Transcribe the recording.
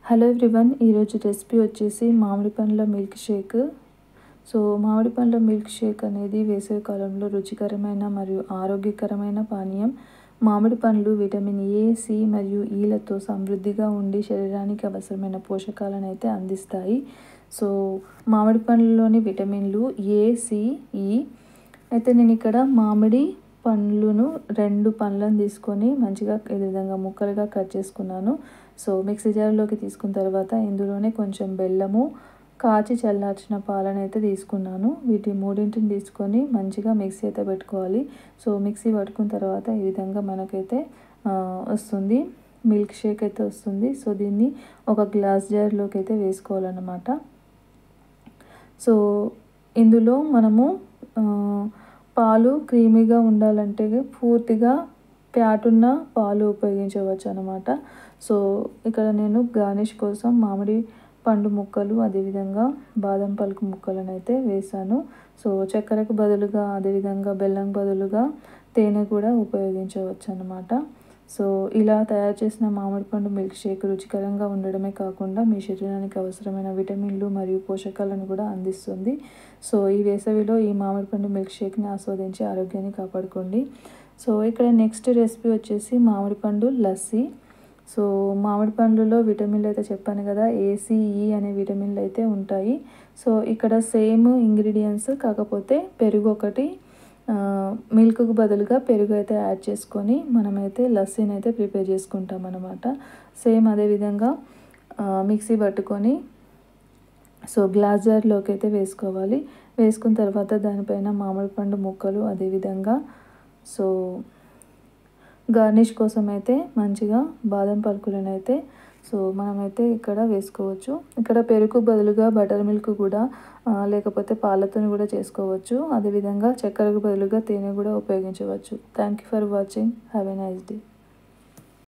Hello everyone, ఈరోజు recipe వచ్చేసి మామిడి పండ్ల మిల్క్ షేక్. సో మామిడి పండ్ల మిల్క్ షేక్ అనేది వేసవి కాలంలో రుచికరమైన మరియు ఆరోగ్యకరమైన పానీయం. మామిడి పండ్లు విటమిన్ ఏ, సి మరియు ఈలతో సమృద్ధిగా ఉండి శరీరానికి అవసరమైన పోషకాలను అయితే అందిస్తాయి. సో మామిడి పండ్లలోని విటమిన్లు ఏ, సి, ఈ. అయితే నేను ఇక్కడ మామిడి పండ్లను 2 పండ్లను తీసుకొని మంచిగా ఈ విధంగా ముక్కలుగా కట్ చేసుకున్నాను. సో మిక్సీ జార్లోకి తీసుకున్న తర్వాత ఇందులోనే కొంచెం బెల్లము, కాచి చల్లార్చిన పాలను అయితే తీసుకున్నాను. వీటి మూడింటిని తీసుకొని మంచిగా మిక్సీ అయితే పెట్టుకోవాలి. సో మిక్సీ పట్టుకున్న తర్వాత ఈ విధంగా మనకైతే వస్తుంది, మిల్క్ షేక్ అయితే వస్తుంది. సో దీన్ని ఒక గ్లాస్ జార్లోకి అయితే వేసుకోవాలన్నమాట. సో ఇందులో మనము పాలు క్రీమీగా ఉండాలంటే పూర్తిగా ప్యాటున్న పాలు ఉపయోగించవచ్చు అన్నమాట. సో ఇక్కడ నేను గార్నిష్ కోసం మామిడి పండు ముక్కలు, అదేవిధంగా బాదం పలుకు ముక్కలను అయితే వేసాను. సో చక్కెరకు బదులుగా, అదేవిధంగా బెల్లం బదులుగా తేనె కూడా ఉపయోగించవచ్చు అన్నమాట. సో ఇలా తయారు చేసిన మామిడి పండు మిల్క్ షేక్ రుచికరంగా ఉండడమే కాకుండా మీ శరీరానికి అవసరమైన విటమిన్లు మరియు పోషకాలను కూడా అందిస్తుంది. సో ఈ వేసవిలో ఈ మామిడి పండు మిల్క్ షేక్ని ఆస్వాదించి ఆరోగ్యాన్ని కాపాడుకోండి. సో ఇక్కడ నెక్స్ట్ రెసిపీ వచ్చేసి మామిడి పండు లస్సీ. సో మామిడి పండ్లలో విటమిన్లు అయితే చెప్పాను కదా, ఏసీఈ అనే విటమిన్లు అయితే ఉంటాయి. సో ఇక్కడ సేమ్ ఇంగ్రీడియంట్స్, కాకపోతే పెరుగు ఒకటి, మిల్క్కు బదులుగా పెరుగు అయితే యాడ్ చేసుకొని మనమైతే లస్సీని అయితే ప్రిపేర్ చేసుకుంటాం అన్నమాట. సేమ్ అదేవిధంగా మిక్సీ పట్టుకొని సో గ్లాస్ జార్లోకి అయితే వేసుకోవాలి. వేసుకున్న తర్వాత దానిపైన మామిడి పండు ముక్కలు, అదేవిధంగా సో గార్నిష్ కోసం అయితే మంచిగా బాదం పలుకులను అయితే సో మనమైతే ఇక్కడ వేసుకోవచ్చు. ఇక్కడ పెరుగు బదులుగా బటర్ మిల్క్ కూడా లేకపోతే పాలతో కూడా చేసుకోవచ్చు. అదేవిధంగా చక్కెరకు బదులుగా తేనె కూడా ఉపయోగించవచ్చు. Thank you for watching. Have a nice day.